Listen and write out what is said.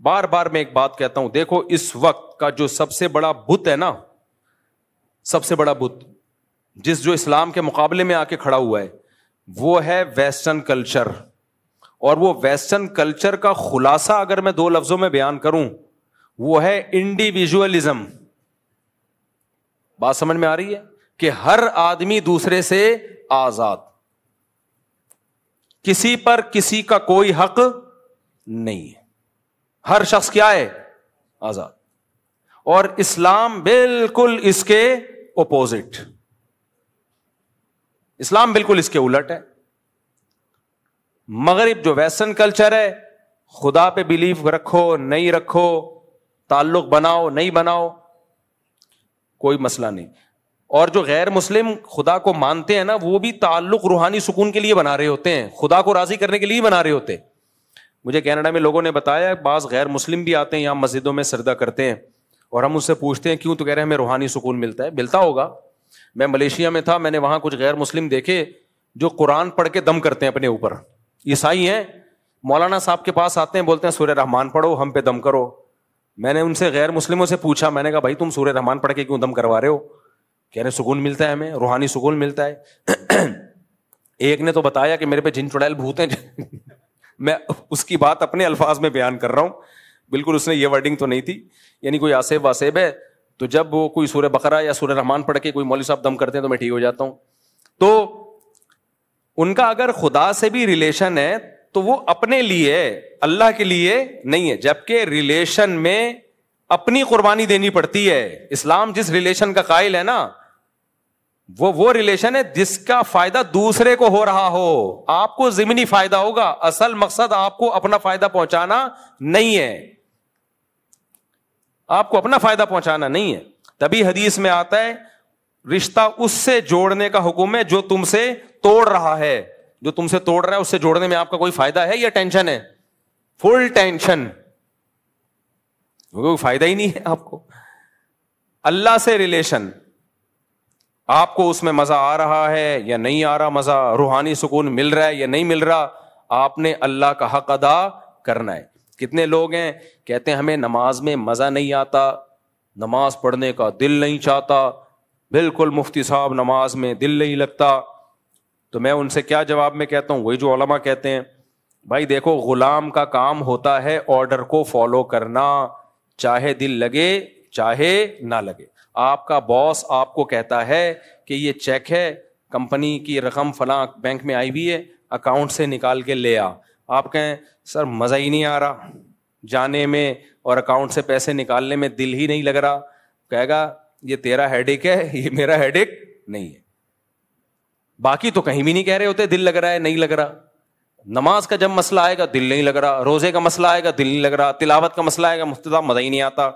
بار بار میں ایک بات کہتا ہوں, دیکھو اس وقت کا جو سب سے بڑا بت ہے نا, سب سے بڑا بت جو اسلام کے مقابلے میں آ کے کھڑا ہوا ہے, وہ ہے ویسٹرن کلچر. اور وہ ویسٹرن کلچر کا خلاصہ اگر میں 2 لفظوں میں بیان کروں, وہ ہے انڈیویجولزم. بات سمجھ میں آ رہی ہے کہ ہر آدمی دوسرے سے آزاد, کسی پر کسی کا کوئی حق نہیں ہے, ہر شخص کیا ہے, آزاد. اور اسلام بالکل اس کے اپوزٹ, اسلام بالکل اس کے الٹ ہے. مغرب جو ویسٹرن کلچر ہے, خدا پہ بلیو رکھو نہیں رکھو, تعلق بناؤ نہیں بناؤ, کوئی مسئلہ نہیں. اور جو غیر مسلم خدا کو مانتے ہیں نا, وہ بھی تعلق روحانی سکون کے لیے بنا رہے ہوتے ہیں, خدا کو راضی کرنے کے لیے بنا رہے ہوتے ہیں. مجھے کینیڈا میں لوگوں نے بتایا, بعض غیر مسلم بھی آتے ہیں یہاں مسجدوں میں سجدہ کرتے ہیں, اور ہم اس سے پوچھتے ہیں کیوں, تو کہہ رہے ہیں ہمیں روحانی سکون ملتا ہے. ملتا ہوگا. میں ملیشیا میں تھا, میں نے وہاں کچھ غیر مسلم دیکھے جو قرآن پڑھ کے دم کرتے ہیں اپنے اوپر. عیسائی ہیں, مولانا صاحب کے پاس آتے ہیں, بولتے ہیں سورہ رحمان پڑھو, ہم پہ دم کرو. میں نے ان سے غیر مسلموں سے پوچھا, میں نے کہا بھائی تم سورہ رحمان پڑھ کے کیوں دم کروا رہے ہو؟ کہہ رہے سکون ملتا ہے ہمیں, روحانی سکون ملتا ہے. ایک نے تو بتایا کہ میرے پہ جن چڑیل بھوت ہیں. میں اس کی بات اپنے الفاظ میں بیان کر رہا ہوں, بالکل اس نے یہ ورڈنگ تو نہیں تھی, یعنی کوئی آصیب واسیب ہے تو جب وہ کوئی سورہ بقرہ یا سورہ رحمان پڑھ کے کوئی مولوی صاحب دم کرتے ہیں تو میں ٹھیک ہو جاتا ہوں. تو ان کا اگر خدا سے بھی ریلیشن ہے تو وہ اپنے لیے, اللہ کے لیے نہیں ہے, جبکہ ریلیشن میں اپنی قربانی دینی پڑتی ہے. اسلام جس ریلیشن کا قائل ہے نا, وہ ریلیشن ہے جس کا فائدہ دوسرے کو ہو رہا ہو. آپ کو ضمنی فائدہ ہوگا, اصل مقصد آپ کو اپنا فائدہ پہنچانا نہیں ہے, آپ کو اپنا فائدہ پہنچانا نہیں ہے. تبھی حدیث میں آتا ہے رشتہ اس سے جوڑنے کا حکم ہے جو تم سے توڑ رہا ہے. جو تم سے توڑ رہا ہے اس سے جوڑنے میں آپ کا کوئی فائدہ ہے یا ٹینشن ہے؟ فل ٹینشن, کوئی فائدہ ہی نہیں ہے آپ کو. اللہ سے ریلیشن, آپ کو اس میں مزہ آ رہا ہے یا نہیں آ رہا مزہ, روحانی سکون مل رہا ہے یا نہیں مل رہا, آپ نے اللہ کا حق ادا کرنا ہے. کتنے لوگ ہیں کہتے ہیں ہمیں نماز میں مزہ نہیں آتا, نماز پڑھنے کا دل نہیں چاہتا, بالکل مفتی صاحب نماز میں دل نہیں لگتا. تو میں ان سے کیا جواب میں کہتا ہوں, وہی جو علماء کہتے ہیں, بھائی دیکھو غلام کا کام ہوتا ہے آرڈر کو فالو کرنا, چاہے دل لگے چاہے نہ لگے. آپ کا باس آپ کو کہتا ہے کہ یہ چیک ہے, کمپنی کی رقم فلاں بینک میں آئی ہوئی ہے, اکاؤنٹ سے نکال کے لے آ. آپ کہیں سر مزہ ہی نہیں آ رہا جانے میں اور اکاؤنٹ سے پیسے نکالنے میں, دل ہی نہیں لگ رہا. کہے گا یہ تیرا ہیڈ ایک ہے, یہ میرا ہیڈ ایک نہیں ہے. باقی تو کہیں بھی نہیں کہہ رہے ہوتے دل لگ رہا ہے نہیں لگ رہا. نماز کا جب مسئلہ آئے گا دل نہیں لگ رہا, روزے کا مسئلہ آئے گا دل نہیں لگ رہا, تلاوت کا مسئلہ آئے گا مفتدہ مزہ ہی نہیں آتا.